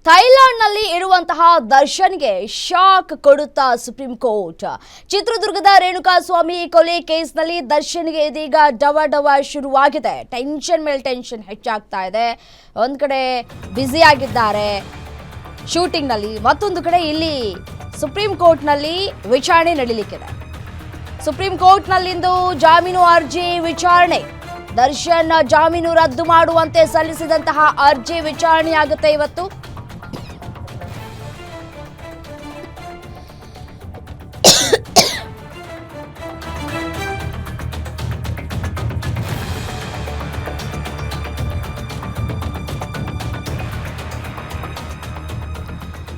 ಥೈಲ್ಯಾಂಡ್ನಲ್ಲಿ ಇರುವಂತಹ ದರ್ಶನ್ಗೆ ಶಾಕ್ ಕೊಡುತ್ತಾ ಸುಪ್ರೀಂ ಕೋರ್ಟ್. ಚಿತ್ರದುರ್ಗದ ರೇಣುಕಾಸ್ವಾಮಿ ಕೊಲೆ ಕೇಸ್ನಲ್ಲಿ ದರ್ಶನ್ಗೆ ಇದೀಗ ಡವ ಶುರುವಾಗಿದೆ. ಟೆನ್ಷನ್ ಮೇಲೆ ಟೆನ್ಷನ್ ಹೆಚ್ಚಾಗ್ತಾ ಇದೆ. ಒಂದು ಕಡೆ ಬ್ಯುಸಿ ಆಗಿದ್ದಾರೆ ಶೂಟಿಂಗ್ನಲ್ಲಿ, ಮತ್ತೊಂದು ಕಡೆ ಇಲ್ಲಿ ಸುಪ್ರೀಂ ಕೋರ್ಟ್ನಲ್ಲಿ ವಿಚಾರಣೆ ನಡೀಲಿಕ್ಕಿದೆ. ಸುಪ್ರೀಂ ಕೋರ್ಟ್ನಲ್ಲಿಂದು ಜಾಮೀನು ಅರ್ಜಿ ವಿಚಾರಣೆ. ದರ್ಶನ್ ಜಾಮೀನು ರದ್ದು ಮಾಡುವಂತೆ ಸಲ್ಲಿಸಿದಂತಹ ಅರ್ಜಿ ವಿಚಾರಣೆಯಾಗುತ್ತೆ ಇವತ್ತು.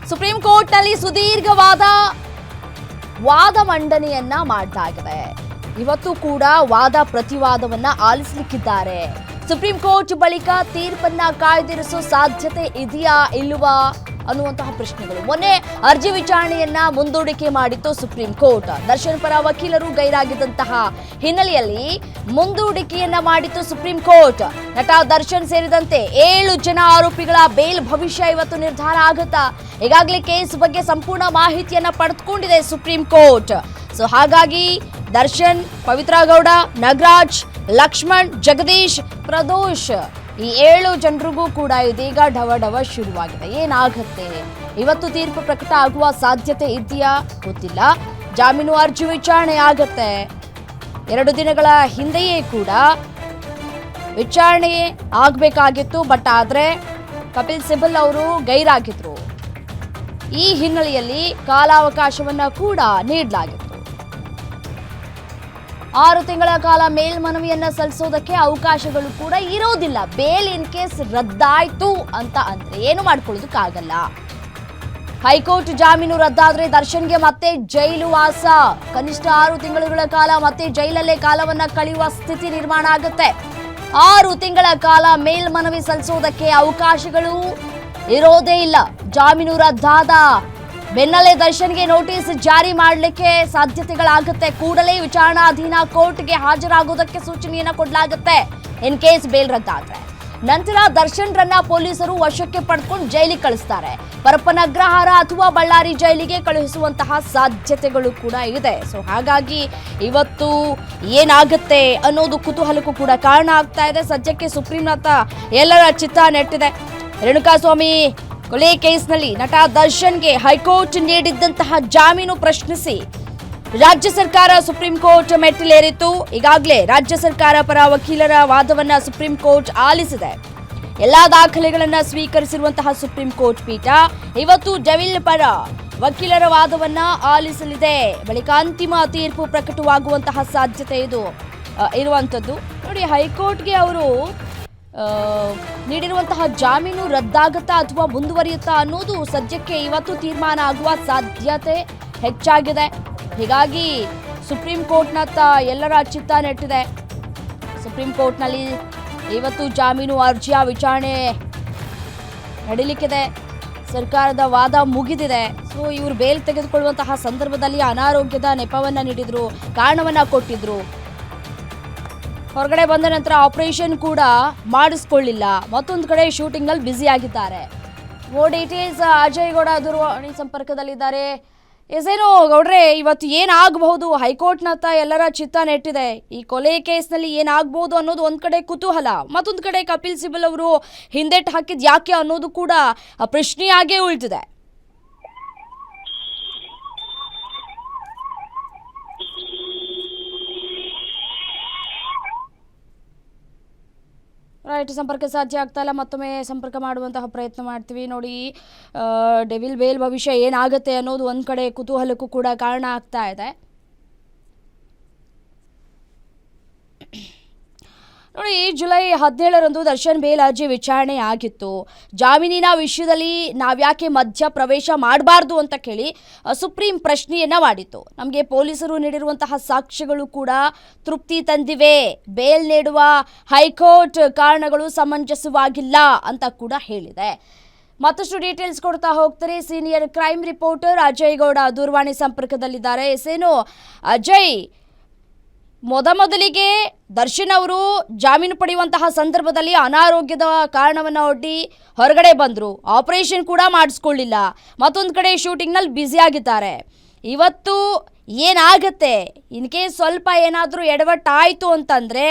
ಸುಪ್ರೀಂ ಕೋರ್ಟ್ನಲ್ಲಿ ಸುದೀರ್ಘವಾದ ವಾದ ಮಂಡನೆಯನ್ನ ಮಾಡಲಾಗಿದೆ. ಇವತ್ತು ಕೂಡ ವಾದ ಪ್ರತಿವಾದವನ್ನ ಆಲಿಸಲಿಕ್ಕಿದ್ದಾರೆ. ಸುಪ್ರೀಂ ಕೋರ್ಟ್ ಬಳಿಕ ತೀರ್ಪನ್ನ ಕಾಯ್ದಿರಿಸೋ ಸಾಧ್ಯತೆ ಇದೆಯಾ ಇಲ್ವಾ ಅನ್ನುವಂತಹ ಪ್ರಶ್ನೆಗಳು. ಮೊನ್ನೆ ಅರ್ಜಿ ವಿಚಾರಣೆಯನ್ನ ಮುಂದೂಡಿಕೆ ಮಾಡಿತ್ತು ಸುಪ್ರೀಂ ಕೋರ್ಟ್. ದರ್ಶನ್ ಪರ ವಕೀಲರು ಗೈರಾಗಿದ್ದಂತಹ ಹಿನ್ನೆಲೆಯಲ್ಲಿ ಮುಂದೂಡಿಕೆಯನ್ನ ಮಾಡಿತ್ತು ಸುಪ್ರೀಂ ಕೋರ್ಟ್. ನಟ ದರ್ಶನ್ ಸೇರಿದಂತೆ 7 ಜನ ಆರೋಪಿಗಳ ಬೇಲ್ ಭವಿಷ್ಯ ಇವತ್ತು ನಿರ್ಧಾರ ಆಗುತ್ತಾ? ಈಗಾಗಲೇ ಕೇಸ್ ಬಗ್ಗೆ ಸಂಪೂರ್ಣ ಮಾಹಿತಿಯನ್ನ ಪಡೆದುಕೊಂಡಿದೆ ಸುಪ್ರೀಂ ಕೋರ್ಟ್. ಸೊ ಹಾಗಾಗಿ ದರ್ಶನ್, ಪವಿತ್ರ ಗೌಡ, ನಗರಾಜ್, ಲಕ್ಷ್ಮಣ್, ಜಗದೀಶ್, ಪ್ರದೋಷ್ ಈ 7 ಜನರಿಗೂ ಕೂಡ ಇದೀಗ ಡವ ಶುರುವಾಗಿದೆ. ಏನಾಗುತ್ತೆ? ಇವತ್ತು ತೀರ್ಪು ಪ್ರಕಟ ಆಗುವ ಸಾಧ್ಯತೆ ಇದೆಯಾ ಗೊತ್ತಿಲ್ಲ. ಜಾಮೀನು ಅರ್ಜಿ ವಿಚಾರಣೆ ಆಗತ್ತೆ. 2 ದಿನಗಳ ಹಿಂದೆಯೇ ಕೂಡ ವಿಚಾರಣೆ ಆಗಬೇಕಾಗಿತ್ತು. ಬಟ್ ಆದರೆ ಕಪಿಲ್ ಸಿಬಲ್ ಅವರು ಗೈರಾಗಿದ್ರು. ಈ ಹಿನ್ನೆಲೆಯಲ್ಲಿ ಕಾಲಾವಕಾಶವನ್ನ ಕೂಡ ನೀಡಲಾಗಿತ್ತು. 6 ತಿಂಗಳ ಕಾಲ ಮೇಲ್ಮನವಿಯನ್ನ ಸಲ್ಲಿಸೋದಕ್ಕೆ ಅವಕಾಶಗಳು ಕೂಡ ಇರೋದಿಲ್ಲ. ಬೇಲ್ ಇನ್ ಕೇಸ್ ರದ್ದಾಯ್ತು ಅಂತ ಅಂದ್ರೆ ಏನು ಮಾಡ್ಕೊಳ್ಳೋದಕ್ಕಾಗಲ್ಲ. ಹೈಕೋರ್ಟ್ ಜಾಮೀನು ರದ್ದಾದ್ರೆ ದರ್ಶನ್ಗೆ ಮತ್ತೆ ಜೈಲು ವಾಸ, ಕನಿಷ್ಠ 6 ತಿಂಗಳ ಕಾಲ ಮತ್ತೆ ಜೈಲಲ್ಲೇ ಕಾಲವನ್ನ ಕಳೆಯುವ ಸ್ಥಿತಿ ನಿರ್ಮಾಣ ಆಗುತ್ತೆ. 6 ತಿಂಗಳ ಕಾಲ ಮೇಲ್ಮನವಿ ಸಲ್ಲಿಸೋದಕ್ಕೆ ಅವಕಾಶಗಳು ಇರೋದೇ ಇಲ್ಲ. ಜಾಮೀನು ರದ್ದಾದ ಬೆನ್ನಲ್ಲೇ ದರ್ಶನ್ಗೆ ನೋಟಿಸ್ ಜಾರಿ ಮಾಡಲಿಕ್ಕೆ ಸಾಧ್ಯತೆಗಳಾಗುತ್ತೆ. ಕೂಡಲೇ ವಿಚಾರಣಾಧೀನ ಕೋರ್ಟ್ಗೆ ಹಾಜರಾಗುವುದಕ್ಕೆ ಸೂಚನೆಯನ್ನ ಕೊಡಲಾಗುತ್ತೆ ಇನ್ ಕೇಸ್ ಬೇಲ್ ರದ್ದಾದ್ರೆ. ನಂತರ ದರ್ಶನ್ರನ್ನ ಪೊಲೀಸರು ವಶಕ್ಕೆ ಪಡೆದುಕೊಂಡು ಜೈಲಿಗೆ ಕಳಿಸ್ತಾರೆ. ಪರಪ್ಪನಗ್ರಹಾರ ಅಥವಾ ಬಳ್ಳಾರಿ ಜೈಲಿಗೆ ಕಳುಹಿಸುವಂತಹ ಸಾಧ್ಯತೆಗಳು ಕೂಡ ಇದೆ. ಸೊ ಹಾಗಾಗಿ ಇವತ್ತು ಏನಾಗುತ್ತೆ ಅನ್ನೋದು ಕುತೂಹಲಕ್ಕೂ ಕೂಡ ಕಾರಣ ಆಗ್ತಾ ಇದೆ. ಸದ್ಯಕ್ಕೆ ಸುಪ್ರೀಂನಾಥ ಎಲ್ಲರ ಚಿತ್ತ ನೆಟ್ಟಿದೆ. ರೇಣುಕಾಸ್ವಾಮಿ ಕೊಲೆ ಕೇಸ್ನಲ್ಲಿ ನಟ ದರ್ಶನ್ಗೆ ಹೈಕೋರ್ಟ್ ನೀಡಿದ್ದಂತಹ ಜಾಮೀನು ಪ್ರಶ್ನಿಸಿ ರಾಜ್ಯ ಸರ್ಕಾರ ಸುಪ್ರೀಂ ಕೋರ್ಟ್ ಮೆಟ್ಟಿಲೇರಿತ್ತು. ಈಗಾಗಲೇ ರಾಜ್ಯ ಸರ್ಕಾರ ಪರ ವಕೀಲರ ವಾದವನ್ನ ಸುಪ್ರೀಂ ಕೋರ್ಟ್ ಆಲಿಸಿದೆ. ಎಲ್ಲಾ ದಾಖಲೆಗಳನ್ನ ಸ್ವೀಕರಿಸಿರುವಂತಹ ಸುಪ್ರೀಂ ಕೋರ್ಟ್ ಪೀಠ ಇವತ್ತು ಡೆವಿಲ್ ಪರ ವಕೀಲರ ವಾದವನ್ನ ಆಲಿಸಲಿದೆ. ಬಳಿಕ ಅಂತಿಮ ತೀರ್ಪು ಪ್ರಕಟವಾಗುವಂತಹ ಸಾಧ್ಯತೆ ಇರುವಂತದ್ದು. ನೋಡಿ, ಹೈಕೋರ್ಟ್ಗೆ ಅವರು ನೀಡಿರುವಂತಹ ಜಾಮೀನು ರದ್ದಾಗುತ್ತಾ ಅಥವಾ ಮುಂದುವರಿಯುತ್ತಾ ಅನ್ನೋದು ಸದ್ಯಕ್ಕೆ ಇವತ್ತು ತೀರ್ಮಾನ ಆಗುವ ಸಾಧ್ಯತೆ ಹೆಚ್ಚಾಗಿದೆ. ಹೀಗಾಗಿ ಸುಪ್ರೀಂ ಕೋರ್ಟ್ನತ್ತ ಎಲ್ಲರ ಚಿತ್ತ ನೆಟ್ಟಿದೆ. ಸುಪ್ರೀಂ ಕೋರ್ಟ್ನಲ್ಲಿ ಇವತ್ತು ಜಾಮೀನು ಅರ್ಜಿಯ ವಿಚಾರಣೆ ನಡೀಲಿಕ್ಕಿದೆ. ಸರ್ಕಾರದ ವಾದ ಮುಗಿದಿದೆ. ಸೊ ಇವರು ಬೇಲ್ ತೆಗೆದುಕೊಳ್ಳುವಂತಹ ಸಂದರ್ಭದಲ್ಲಿ ಅನಾರೋಗ್ಯದ ನೆಪವನ್ನ ನೀಡಿದ್ರು, ಕಾರಣವನ್ನ ಕೊಟ್ಟಿದ್ರು. ಹೊರಗಡೆ ಬಂದ ನಂತರ ಆಪರೇಷನ್ ಕೂಡ ಮಾಡಿಸ್ಕೊಳ್ಳಿಲ್ಲ. ಮತ್ತೊಂದು ಕಡೆ ಶೂಟಿಂಗ್ ನಲ್ಲಿ ಬ್ಯುಸಿ ಆಗಿದ್ದಾರೆ. ಮೋರ್ ಡೀಟೇಲ್ಸ್ ಅಜಯ್ ಗೌಡ ದೂರವಾಣಿ ಸಂಪರ್ಕದಲ್ಲಿದ್ದಾರೆ. ಎಸೇನೋ ಗೌಡ್ರೆ, ಇವತ್ತು ಏನಾಗಬಹುದು? ಹೈಕೋರ್ಟ್ನತ್ತ ಎಲ್ಲರ ಚಿತ್ತ ನೆಟ್ಟಿದೆ. ಈ ಕೊಲೆ ಕೇಸ್ನಲ್ಲಿ ಏನಾಗಬಹುದು ಅನ್ನೋದು ಒಂದ್ ಕಡೆ ಕುತೂಹಲ, ಮತ್ತೊಂದು ಕಡೆ ಕಪಿಲ್ ಸಿಬಲ್ ಅವರು ಹಿಂದೆಟ್ಟು ಹಾಕಿದ್ ಯಾಕೆ ಅನ್ನೋದು ಕೂಡ ಪ್ರಶ್ನೆಯಾಗೇ ಉಳಿದಿದೆ. ರೈಟ್, ಸಂಪರ್ಕ ಸಾಧ್ಯ ಆಗ್ತಾ ಇಲ್ಲ. ಮತ್ತೊಮ್ಮೆ ಸಂಪರ್ಕ ಮಾಡುವಂತಹ ಪ್ರಯತ್ನ ಮಾಡ್ತೀವಿ. ನೋಡಿ, ಡೆವಿಲ್ ಬೇಲ್ ಭವಿಷ್ಯ ಏನಾಗುತ್ತೆ ಅನ್ನೋದು ಒಂದು ಕಡೆ ಕುತೂಹಲಕ್ಕೂ ಕೂಡ ಕಾರಣ ಆಗ್ತಾ ಇದೆ. ನೋಡಿ, ಜುಲೈ 17ರಂದು ದರ್ಶನ್ ಬೇಲ್ ಅರ್ಜಿ ವಿಚಾರಣೆ ಆಗಿತ್ತು. ಜಾಮೀನಿನ ವಿಷಯದಲ್ಲಿ ನಾವ್ಯಾಕೆ ಮಧ್ಯ ಪ್ರವೇಶ ಮಾಡಬಾರ್ದು ಅಂತ ಕೇಳಿ ಸುಪ್ರೀಂ ಪ್ರಶ್ನೆಯನ್ನ ಮಾಡಿತ್ತು. ನಮಗೆ ಪೊಲೀಸರು ನೀಡಿರುವಂತಹ ಸಾಕ್ಷ್ಯಗಳು ಕೂಡ ತೃಪ್ತಿ ತಂದಿವೆ. ಬೇಲ್ ನೀಡುವ ಹೈಕೋರ್ಟ್ ಕಾರಣಗಳು ಸಮಂಜಸವಾಗಿಲ್ಲ ಅಂತ ಕೂಡ ಹೇಳಿದೆ. ಮತ್ತಷ್ಟು ಡೀಟೇಲ್ಸ್ ಕೊಡ್ತಾ ಹೋಗ್ತಾರೆ senior crime reporter Ajay Gowda ದೂರವಾಣಿ ಸಂಪರ್ಕದಲ್ಲಿದ್ದಾರೆ. ಏನು ಅಜಯ್, ಮೊದಲಿಗೆ ದರ್ಶನ್ ಅವರು ಜಾಮೀನು ಪಡೆಯುವಂತಹ ಸಂದರ್ಭದಲ್ಲಿ ಅನಾರೋಗ್ಯದ ಕಾರಣವನ್ನು ಒಡ್ಡಿ ಹೊರಗಡೆ ಬಂದರು. ಆಪರೇಷನ್ ಕೂಡ ಮಾಡಿಸ್ಕೊಳ್ಳಿಲ್ಲ. ಮತ್ತೊಂದು ಕಡೆ ಶೂಟಿಂಗ್ನಲ್ಲಿ ಬ್ಯುಸಿ ಆಗಿದ್ದಾರೆ. ಇವತ್ತು ಏನಾಗತ್ತೆ, ಇನ್ಕೇಸ್ ಸ್ವಲ್ಪ ಏನಾದರೂ ಎಡವಟ್ಟಾಯಿತು ಅಂತಂದರೆ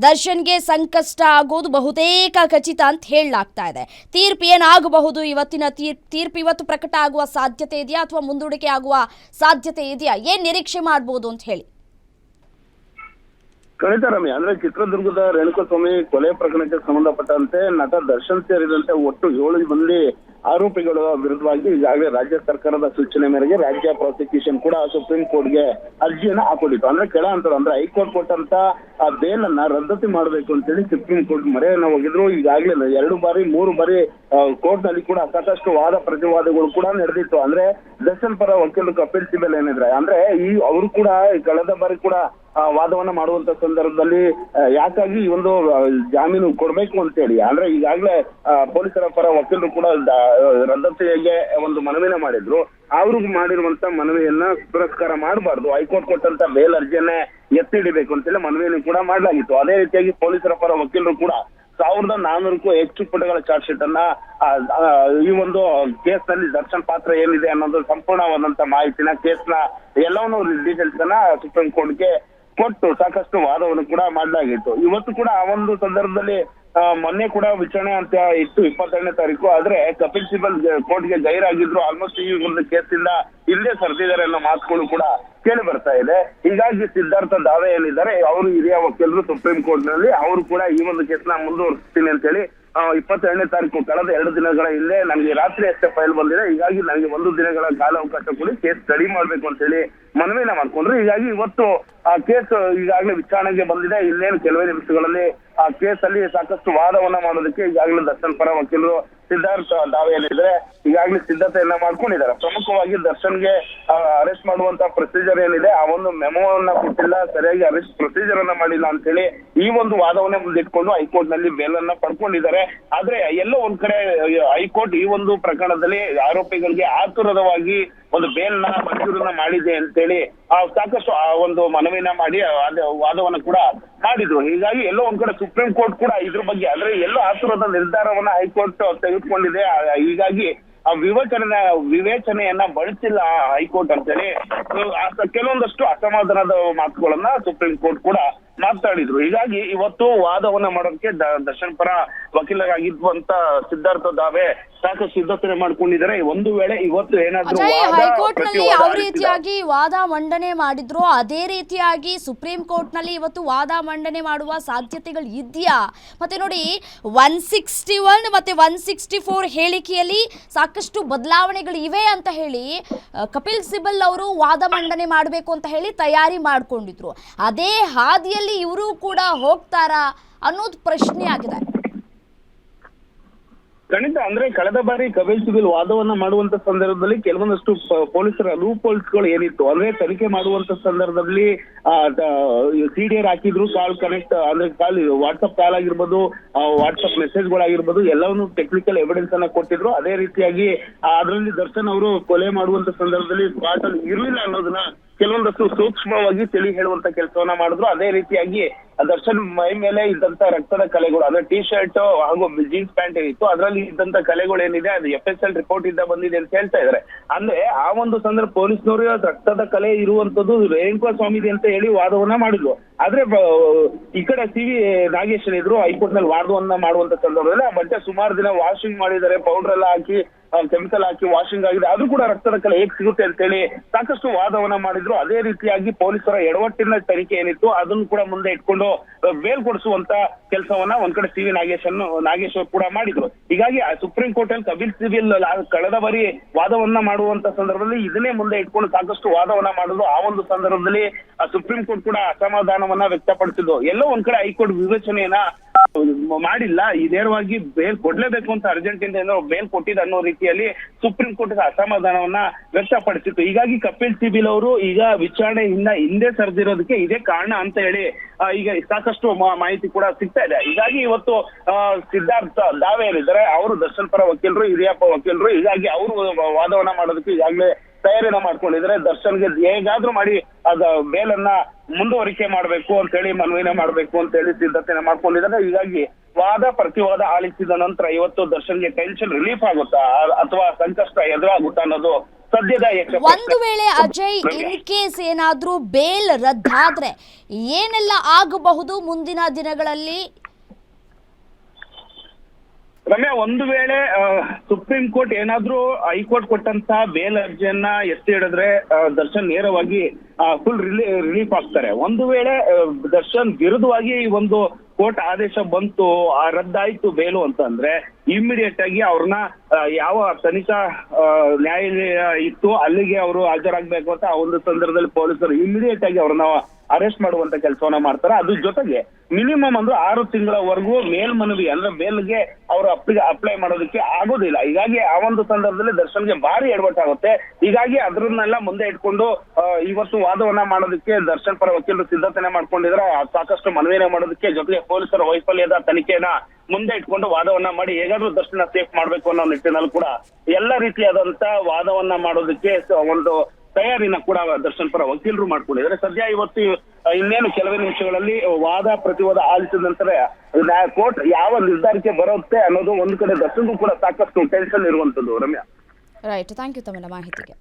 ದರ್ಶನ್ಗೆ ಸಂಕಷ್ಟ ಆಗೋದು ಬಹುತೇಕ ಖಚಿತ ಅಂತ ಹೇಳಲಾಗ್ತಾ ಇದೆ. ತೀರ್ಪು ಏನಾಗಬಹುದು? ಇವತ್ತಿನ ತೀರ್ಪು ಇವತ್ತು ಪ್ರಕಟ ಆಗುವ ಸಾಧ್ಯತೆ ಇದೆಯಾ ಅಥವಾ ಮುಂದೂಡಿಕೆ ಆಗುವ ಸಾಧ್ಯತೆ ಇದೆಯಾ? ಏನು ನಿರೀಕ್ಷೆ ಮಾಡ್ಬೋದು ಅಂತ ಹೇಳಿ? ಖಂಡಿತ ರಮ್ಯ, ಅಂದ್ರೆ ಚಿತ್ರದುರ್ಗದ ರೇಣುಕಾಸ್ವಾಮಿ ಕೊಲೆ ಪ್ರಕರಣಕ್ಕೆ ಸಂಬಂಧಪಟ್ಟಂತೆ ನಟ ದರ್ಶನ್ ಸೇರಿದಂತೆ ಒಟ್ಟು 7 ಮಂದಿ ಆರೋಪಿಗಳ ವಿರುದ್ಧವಾಗಿ ಈಗಾಗಲೇ ರಾಜ್ಯ ಸರ್ಕಾರದ ಸೂಚನೆ ಮೇರೆಗೆ ರಾಜ್ಯ ಪ್ರಾಸಿಕ್ಯೂಷನ್ ಕೂಡ ಸುಪ್ರೀಂ ಕೋರ್ಟ್ಗೆ ಅರ್ಜಿಯನ್ನ ಹಾಕೊಂಡಿತ್ತು. ಅಂದ್ರೆ ಕೆಳ ಹಂತದ ಅಂದ್ರೆ ಹೈಕೋರ್ಟ್ ಕೊಟ್ಟಂತ ಆ ಬೇಲ್ ಅನ್ನ ರದ್ದತಿ ಮಾಡಬೇಕು ಅಂತೇಳಿ ಸುಪ್ರೀಂ ಕೋರ್ಟ್ ಮೊರೆಯನ್ನ ಹೋಗಿದ್ರು. ಈಗಾಗಲೇ 2 ಬಾರಿ 3 ಬಾರಿ ಕೋರ್ಟ್ ನಲ್ಲಿ ಕೂಡ ಸಾಕಷ್ಟು ವಾದ ಪ್ರತಿವಾದಗಳು ಕೂಡ ನಡೆದಿತ್ತು. ಅಂದ್ರೆ ದರ್ಶನ್ ಪರ ವಕೀಲರು ಕಪಿಲ್ ಸಿಬಲ್ ಏನಿದ್ರೆ ಅಂದ್ರೆ ಅವರು ಕೂಡ ಕಳೆದ ಬಾರಿ ಕೂಡ ವಾದವನ್ನ ಮಾಡುವಂತ ಸಂದರ್ಭದಲ್ಲಿ ಯಾಕಾಗಿ ಈ ಒಂದು ಜಾಮೀನು ಕೊಡ್ಬೇಕು ಅಂತೇಳಿ ಅಂದ್ರೆ ಈಗಾಗಲೇ ಪೊಲೀಸರ ಪರ ವಕೀಲರು ಕೂಡ ರದ್ದತಿಗೆ ಒಂದು ಮನವಿನ ಮಾಡಿದ್ರು. ಅವರು ಮಾಡಿರುವಂತ ಮನವಿಯನ್ನ ಪುರಸ್ಕಾರ ಮಾಡಬಾರ್ದು, ಹೈಕೋರ್ಟ್ ಕೊಟ್ಟಂತ ಬೇಲ್ ಅರ್ಜಿಯನ್ನೇ ಎತ್ತಿ ಹಿಡಿಬೇಕು ಅಂತೇಳಿ ಮನವಿಯನ್ನು ಕೂಡ ಮಾಡಲಾಗಿತ್ತು. ಅದೇ ರೀತಿಯಾಗಿ ಪೊಲೀಸರ ಪರ ವಕೀಲರು ಕೂಡ 1400ಕ್ಕೂ ಹೆಚ್ಚು ಪುಟಗಳ ಚಾರ್ಜ್ ಶೀಟ್ ಅನ್ನ ಈ ಒಂದು ಕೇಸ್ ನಲ್ಲಿ ದರ್ಶನ್ ಪಾತ್ರ ಏನಿದೆ ಅನ್ನೋದು ಸಂಪೂರ್ಣವಾದಂತ ಮಾಹಿತಿನ ಕೇಸ್ನ ಎಲ್ಲವನ್ನೂ ಡೀಟೇಲ್ಸ್ ಅನ್ನ ಸುಪ್ರೀಂ ಕೋರ್ಟ್ಗೆ ಕೊಟ್ಟು ಸಾಕಷ್ಟು ವಾದವನ್ನು ಕೂಡ ಮಾಡಲಾಗಿತ್ತು. ಇವತ್ತು ಕೂಡ ಆ ಒಂದು ಸಂದರ್ಭದಲ್ಲಿ ಮೊನ್ನೆ ಕೂಡ ವಿಚಾರಣೆ ಅಂತ ಇತ್ತು 22ನೇ ತಾರೀಕು. ಆದ್ರೆ ಕಪಿಲ್ ಸಿಬಲ್ ಕೋರ್ಟ್ಗೆ ಗೈರಾಗಿದ್ರು. ಆಲ್ಮೋಸ್ಟ್ ಈ ಒಂದು ಕೇಸಿಂದ ಇಲ್ಲೇ ಸರಿದಿದ್ದಾರೆ ಅನ್ನೋ ಮಾತುಗಳು ಕೂಡ ಕೇಳಿ ಬರ್ತಾ ಇದೆ. ಹೀಗಾಗಿ ಸಿದ್ಧಾರ್ಥ ದಾವೆ ಏನಿದ್ದಾರೆ ಅವರು ಹಿರಿಯ ವಕೀಲರು ಸುಪ್ರೀಂ ಕೋರ್ಟ್ ನಲ್ಲಿ ಅವರು ಕೂಡ ಈ ಒಂದು ಕೇಸ್ನ ಮುಂದುವರಿಸ್ತೀನಿ ಅಂತ ಹೇಳಿ 22ನೇ ತಾರೀಕು ಕಳೆದ 2 ದಿನಗಳ ಹಿಂದೆ ನನಗೆ ರಾತ್ರಿ ಅಷ್ಟೇ ಫೈಲ್ ಬಂದಿದೆ. ಹೀಗಾಗಿ ನನಗೆ 1 ದಿನಗಳ ಕಾಲಾವಕಾಶ ಕೊಡಿ, ಕೇಸ್ ಸ್ಟಡಿ ಮಾಡ್ಬೇಕು ಅಂತ ಹೇಳಿ ಮನವಿನ ಮಾಡ್ಕೊಂಡ್ರು. ಹೀಗಾಗಿ ಇವತ್ತು ಆ ಕೇಸ್ ಈಗಾಗಲೇ ವಿಚಾರಣೆಗೆ ಬಂದಿದೆ. ಇನ್ನೇನು ಕೆಲವೇ ನಿಮಿಷಗಳಲ್ಲಿ ಆ ಕೇಸ್ ಅಲ್ಲಿ ಸಾಕಷ್ಟು ವಾದವನ್ನ ಮಾಡೋದಕ್ಕೆ ಈಗಾಗಲೇ ದರ್ಶನ್ ಪರ ವಕೀಲರು ಸಿದ್ಧಾರ್ಥ ದಾವೆ ಏನಿದ್ರೆ ಈಗಾಗಲೇ ಸಿದ್ಧತೆಯನ್ನ ಮಾಡ್ಕೊಂಡಿದ್ದಾರೆ. ಪ್ರಮುಖವಾಗಿ ದರ್ಶನ್ಗೆ ಅರೆಸ್ಟ್ ಮಾಡುವಂತ ಪ್ರೊಸೀಜರ್ ಏನಿದೆ ಆ ಒಂದು ಮೆಮೋವನ್ನ ಕೊಟ್ಟಿಲ್ಲ, ಸರಿಯಾಗಿ ಅರೆಸ್ಟ್ ಪ್ರೊಸೀಜರ್ ಅನ್ನ ಮಾಡಿಲ್ಲ ಅಂತ ಹೇಳಿ ಈ ಒಂದು ವಾದವನ್ನೇ ಮುಂದಿಟ್ಕೊಂಡು ಹೈಕೋರ್ಟ್ ನಲ್ಲಿ ಬೇಲ್ ಅನ್ನ ಪಡ್ಕೊಂಡಿದ್ದಾರೆ. ಆದ್ರೆ ಎಲ್ಲೋ ಒಂದ್ ಕಡೆ ಹೈಕೋರ್ಟ್ ಈ ಒಂದು ಪ್ರಕರಣದಲ್ಲಿ ಆರೋಪಿಗಳಿಗೆ ಆತುರದವಾಗಿ ಒಂದು ಬೇಲ್ ನ ಮಂಜೂರನ್ನ ಮಾಡಿದೆ ಅಂತೇಳಿ ಸಾಕಷ್ಟು ಆ ಒಂದು ಮನವಿನ ಮಾಡಿ ವಾದವನ್ನ ಕೂಡ ಮಾಡಿದ್ರು. ಹೀಗಾಗಿ ಎಲ್ಲೋ ಒಂದ್ ಕಡೆ ಸುಪ್ರೀಂ ಕೋರ್ಟ್ ಕೂಡ ಇದ್ರ ಬಗ್ಗೆ ಅಂದ್ರೆ ಎಲ್ಲೋ ಆತುರದ ನಿರ್ಧಾರವನ್ನ ಹೈಕೋರ್ಟ್ ತೆಗೆದುಕೊಂಡಿದೆ. ಹೀಗಾಗಿ ಆ ವಿವೇಚನೆಯನ್ನ ಬಳಸಿಲ್ಲ ಹೈಕೋರ್ಟ್ ಅಂತೇಳಿ ಕೆಲವೊಂದಷ್ಟು ಅಸಮಾಧಾನದ ಮಾತುಗಳನ್ನ ಸುಪ್ರೀಂ ಕೋರ್ಟ್ ಕೂಡ ಮಾತಾಡಿದ್ರು. ಹೀಗಾಗಿ ಇವತ್ತು ವಾದವನ್ನ ಮಾಡೋದಕ್ಕೆ ದರ್ಶನ್ ಪರ ವಕೀಲರಾಗಿದ್ದಂತ ಸಿದ್ಧಾರ್ಥ ದಾವೆ ಸಾಕಷ್ಟು ಸಿದ್ಧತೆ ಮಾಡ್ಕೊಂಡಿದ್ದಾರೆ. ಒಂದು ವೇಳೆ ಇವತ್ತು ಏನಾದ್ರು ಹೈಕೋರ್ಟ್ ನಲ್ಲಿ ಯಾವ ರೀತಿಯಾಗಿ ವಾದ ಮಂಡನೆ ಮಾಡಿದ್ರು ಅದೇ ರೀತಿಯಾಗಿ ಸುಪ್ರೀಂ ಕೋರ್ಟ್ ನಲ್ಲಿ ಇವತ್ತು ವಾದ ಮಂಡನೆ ಮಾಡುವ ಸಾಧ್ಯತೆಗಳು ಇದೆಯಾ? ಮತ್ತೆ ನೋಡಿ 161 ಮತ್ತೆ 164 ಹೇಳಿಕೆಯಲ್ಲಿ ಸಾಕಷ್ಟು ಬದಲಾವಣೆಗಳು ಇವೆ ಅಂತ ಹೇಳಿ ಕಪಿಲ್ ಸಿಬಲ್ ಅವರು ವಾದ ಮಂಡನೆ ಮಾಡಬೇಕು ಅಂತ ಹೇಳಿ ತಯಾರಿ ಮಾಡ್ಕೊಂಡಿದ್ರು. ಅದೇ ಹಾದಿಯಲ್ಲಿ ಇವರು ಕೂಡ ಹೋಗ್ತಾರಾ ಅನ್ನೋದು ಪ್ರಶ್ನೆ ಆಗಿದೆ. ಖಂಡಿತ ಅಂದ್ರೆ ಕಳೆದ ಬಾರಿ ಕಪಿಲ್ ಸಿಬಲ್ ವಾದವನ್ನ ಮಾಡುವಂತ ಸಂದರ್ಭದಲ್ಲಿ ಕೆಲವೊಂದಷ್ಟು ಪೊಲೀಸರ ಲೂಪ್ ಹೋಲ್ಸ್ಗಳು ಏನಿತ್ತು ಅಂದ್ರೆ ತನಿಖೆ ಮಾಡುವಂತ ಸಂದರ್ಭದಲ್ಲಿ ಸಿಡಿಆರ್ ಹಾಕಿದ್ರು, ಕಾಲ್ ಕನೆಕ್ಟ್ ಅಂದ್ರೆ ಕಾಲ್ ವಾಟ್ಸ್ಆಪ್ ಕಾಲ್ ಆಗಿರ್ಬೋದು, ವಾಟ್ಸ್ಆಪ್ ಮೆಸೇಜ್ಗಳಾಗಿರ್ಬೋದು ಎಲ್ಲವನ್ನೂ ಟೆಕ್ನಿಕಲ್ ಎವಿಡೆನ್ಸ್ ಅನ್ನ ಕೊಟ್ಟಿದ್ರು. ಅದೇ ರೀತಿಯಾಗಿ ಅದರಲ್ಲಿ ದರ್ಶನ್ ಅವರು ಕೊಲೆ ಮಾಡುವಂತ ಸಂದರ್ಭದಲ್ಲಿ ಸ್ಪಾಟ್ ಅಲ್ಲಿ ಇರ್ಲಿಲ್ಲ ಅನ್ನೋದನ್ನ ಕೆಲವೊಂದಷ್ಟು ಸೂಕ್ಷ್ಮವಾಗಿ ತಿಳಿ ಹೇಳುವಂತ ಕೆಲಸವನ್ನ ಮಾಡಿದ್ರು. ಅದೇ ರೀತಿಯಾಗಿ ದರ್ಶನ್ ಮೈ ಮೇಲೆ ಇದ್ದಂತ ರಕ್ತದ ಕಲೆಗಳು ಅಂದ್ರೆ ಟಿ ಶರ್ಟ್ ಹಾಗೂ ಜೀನ್ಸ್ ಪ್ಯಾಂಟ್ ಏನಿತ್ತು ಅದರಲ್ಲಿ ಇದ್ದಂತ ಕಲೆಗಳು ಏನಿದೆ ಅದು FSL ರಿಪೋರ್ಟ್ ಇಂದ ಬಂದಿದೆ ಅಂತ ಹೇಳ್ತಾ ಇದಾರೆ. ಅಂದ್ರೆ ಆ ಒಂದು ಸಂದರ್ಭ ಪೊಲೀಸ್ನವರು ರಕ್ತದ ಕಲೆ ಇರುವಂತದ್ದು ರೇಣುಕಾಸ್ವಾಮಿದೆ ಅಂತ ಹೇಳಿ ವಾದವನ್ನ ಮಾಡಿದ್ರು. ಆದ್ರೆ ಈ ಕಡೆ CV ನಾಗೇಶ್ ಇದ್ರು ಹೈಕೋರ್ಟ್ ನಲ್ಲಿ ವಾದವನ್ನ ಮಾಡುವಂತ ಸಂದರ್ಭದಲ್ಲಿ ಆ ಬಟ್ಟೆ ಸುಮಾರು ದಿನ ವಾಷಿಂಗ್ ಮಾಡಿದ್ದಾರೆ, ಪೌಡರ್ ಎಲ್ಲ ಹಾಕಿ ಕೆಮಿಕಲ್ ಹಾಕಿ ವಾಷಿಂಗ್ ಆಗಿದೆ, ಅದು ಕೂಡ ರಕ್ತದ ಕಲೆ ಹೇಗೆ ಸಿಗುತ್ತೆ ಅಂತ ಹೇಳಿ ಸಾಕಷ್ಟು ವಾದವನ್ನ ಮಾಡಿದ್ರು. ಅದೇ ರೀತಿಯಾಗಿ ಪೊಲೀಸರ ಎಡವಟ್ಟಿನ ತನಿಖೆ ಏನಿತ್ತು ಅದನ್ನು ಕೂಡ ಮುಂದೆ ಇಟ್ಕೊಂಡು ಬೇಲ್ ಕೊಡಿಸುವಂತ ಕೆಲಸವನ್ನ ಒಂದ್ ಕಡೆ CV ನಾಗೇಶ್ ಕೂಡ ಮಾಡಿದ್ರು. ಹೀಗಾಗಿ ಸುಪ್ರೀಂ ಕೋರ್ಟ್ ಅಲ್ಲಿ ಕಪಿಲ್ ಸಿಬಲ್ ಕಳೆದ ಬಾರಿ ವಾದವನ್ನ ಮಾಡುವಂತ ಸಂದರ್ಭದಲ್ಲಿ ಇದನ್ನೇ ಮುಂದೆ ಇಟ್ಕೊಂಡು ಸಾಕಷ್ಟು ವಾದವನ್ನ ಮಾಡಿದ್ರು. ಆ ಒಂದು ಸಂದರ್ಭದಲ್ಲಿ ಸುಪ್ರೀಂ ಕೋರ್ಟ್ ಕೂಡ ಅಸಮಾಧಾನವನ್ನ ವ್ಯಕ್ತಪಡಿಸಿದ್ರು. ಎಲ್ಲೋ ಒಂದ್ ಕಡೆ ಹೈಕೋರ್ಟ್ ವಿವೇಚನೆಯನ್ನ ಮಾಡಿಲ್ಲ, ನೇರವಾಗಿ ಬೇಲ್ ಕೊಡ್ಲೇಬೇಕು ಅಂತ ಅರ್ಜೆಂಟ್ ಇಂದ ಬೇಲ್ ಕೊಟ್ಟಿದೆ ಅನ್ನೋ ರೀತಿಯಲ್ಲಿ ಸುಪ್ರೀಂ ಕೋರ್ಟ್ ಅಸಮಾಧಾನವನ್ನ ವ್ಯಕ್ತಪಡಿಸಿತ್ತು. ಹೀಗಾಗಿ ಕಪಿಲ್ ಸಿಬಲ್ ಅವರು ಈಗ ವಿಚಾರಣೆಯಿಂದ ಹಿಂದೆ ಸರಿದಿರೋದಕ್ಕೆ ಇದೇ ಕಾರಣ ಅಂತ ಹೇಳಿ ಈಗ ಸಾಕಷ್ಟು ಮಾಹಿತಿ ಕೂಡ ಸಿಗ್ತಾ ಇದೆ. ಹೀಗಾಗಿ ಇವತ್ತು ಸಿದ್ಧಾರ್ಥ ದಾವೆ ಏನಿದ್ದಾರೆ ಅವರು ದರ್ಶನ್ ಪರ ವಕೀಲರು, ಹಿರಿಯ ವಕೀಲರು, ಹೀಗಾಗಿ ಅವರು ವಾದವನ್ನ ಮಾಡೋದಕ್ಕೆ ಈಗಾಗಲೇ ತಯಾರಿನ ಮಾಡ್ಕೊಂಡಿದ್ರೆ ದರ್ಶನ್ಗೆ ಹೇಗಾದ್ರೂ ಮಾಡಿ ಅದ ಬೇಲನ್ನ ಮುಂದುವರಿಕೆ ಮಾಡ್ಬೇಕು ಅಂತ ಹೇಳಿ ಮನವಿನ ಮಾಡ್ಬೇಕು ಅಂತ ಹೇಳಿ ಸಿದ್ಧತೆನ ಮಾಡ್ಕೊಂಡಿದ್ದಾರೆ. ಹೀಗಾಗಿ ವಾದ ಪ್ರತಿವಾದ ಆಲಿಸಿದ ನಂತರ ಇವತ್ತು ದರ್ಶನ್ಗೆ ಟೆನ್ಷನ್ ರಿಲೀಫ್ ಆಗುತ್ತಾ ಅಥವಾ ಸಂಕಷ್ಟ ಎದುರಾಗುತ್ತಾ ಅನ್ನೋದು ಸದ್ಯದ ಒಂದು ವೇಳೆ ಅಜಯ್ ಇನ್ ಕೇಸ್ ಏನಾದ್ರೂ ಬೇಲ್ ರದ್ದಾದ್ರೆ ಏನೆಲ್ಲ ಆಗಬಹುದು ಮುಂದಿನ ದಿನಗಳಲ್ಲಿ? ರಮ್ಯಾ, ಒಂದು ವೇಳೆ ಸುಪ್ರೀಂ ಕೋರ್ಟ್ ಏನಾದ್ರೂ ಹೈಕೋರ್ಟ್ ಕೊಟ್ಟಂತ ಬೇಲ್ ಅರ್ಜಿಯನ್ನ ಎತ್ತಿ ಹಿಡಿದ್ರೆ ದರ್ಶನ್ ನೇರವಾಗಿ ಫುಲ್ ರಿಲೀಫ್ ಆಗ್ತಾರೆ. ಒಂದು ವೇಳೆ ದರ್ಶನ್ ವಿರುದ್ಧವಾಗಿ ಈ ಒಂದು ಕೋರ್ಟ್ ಆದೇಶ ಬಂತು, ರದ್ದಾಯ್ತು ಬೇಲು ಅಂತಂದ್ರೆ ಇಮಿಡಿಯೇಟ್ ಆಗಿ ಅವ್ರನ್ನ ಯಾವ ತನಿಖಾ ನ್ಯಾಯಾಲಯ ಇತ್ತು ಅಲ್ಲಿಗೆ ಅವರು ಹಾಜರಾಗ್ಬೇಕು ಅಂತ ಆ ಒಂದು ಸಂದರ್ಭದಲ್ಲಿ ಪೊಲೀಸರು ಇಮಿಡಿಯೇಟ್ ಆಗಿ ಅವ್ರನ್ನ ಅರೆಸ್ಟ್ ಮಾಡುವಂತ ಕೆಲಸವನ್ನ ಮಾಡ್ತಾರೆ. ಅದ್ರ ಜೊತೆಗೆ ಮಿನಿಮಮ್ 6 ತಿಂಗಳವರೆಗೂ ಮೇಲ್ಮನವಿ ಅಂದ್ರೆ ಬೇಲ್ಗೆ ಅವರು ಅಪ್ಲೈ ಮಾಡೋದಕ್ಕೆ ಆಗೋದಿಲ್ಲ. ಹೀಗಾಗಿ ಆ ಒಂದು ಸಂದರ್ಭದಲ್ಲಿ ದರ್ಶನ್ಗೆ ಭಾರಿ ಎಡವಟ್ಟಾಗುತ್ತೆ. ಹೀಗಾಗಿ ಅದನ್ನೆಲ್ಲ ಮುಂದೆ ಇಟ್ಕೊಂಡು ಇವತ್ತು ವಾದವನ್ನ ಮಾಡೋದಕ್ಕೆ ದರ್ಶನ್ ಪರ ವಕೀಲರು ಸಿದ್ಧತೆನೆ ಮಾಡ್ಕೊಂಡಿದ್ರೆ ಸಾಕಷ್ಟು ಮನವಿನ ಮಾಡೋದಕ್ಕೆ, ಜೊತೆಗೆ ಪೊಲೀಸರ ವೈಫಲ್ಯದ ತನಿಖೆಯನ್ನ ಮುಂದೆ ಇಟ್ಕೊಂಡು ವಾದವನ್ನ ಮಾಡಿ ಹೇಗಾದ್ರೂ ದರ್ಶನ ಸೇಫ್ ಮಾಡ್ಬೇಕು ಅನ್ನೋ ನಿಟ್ಟಿನಲ್ಲಿ ಕೂಡ ಎಲ್ಲ ರೀತಿಯಾದಂತ ವಾದವನ್ನ ಮಾಡೋದಕ್ಕೆ ಒಂದು ತಯಾರಿನ ಕೂಡ ದರ್ಶನ್ ಪರ ವಕೀಲರು ಮಾಡ್ಕೊಂಡಿದ್ದಾರೆ. ಸದ್ಯ ಇವತ್ತು ಇನ್ನೇನು ಕೆಲವೇ ನಿಮಿಷಗಳಲ್ಲಿ ವಾದ ಪ್ರತಿವಾದ ಆಲಿಸಿದ ನಂತರ ಕೋರ್ಟ್ ಯಾವ ನಿರ್ಧಾರಕ್ಕೆ ಬರುತ್ತೆ ಅನ್ನೋದು ಒಂದು ಕಡೆ ದರ್ಶನ್ಗೂ ಕೂಡ ಸಾಕಷ್ಟು ಟೆನ್ಷನ್ ಇರುವಂತದ್ದು. ರಮ್ಯಾ, ರೈಟ್, ಥ್ಯಾಂಕ್ ಯು ತಮ್ಮ ಮಾಹಿತಿಗೆ.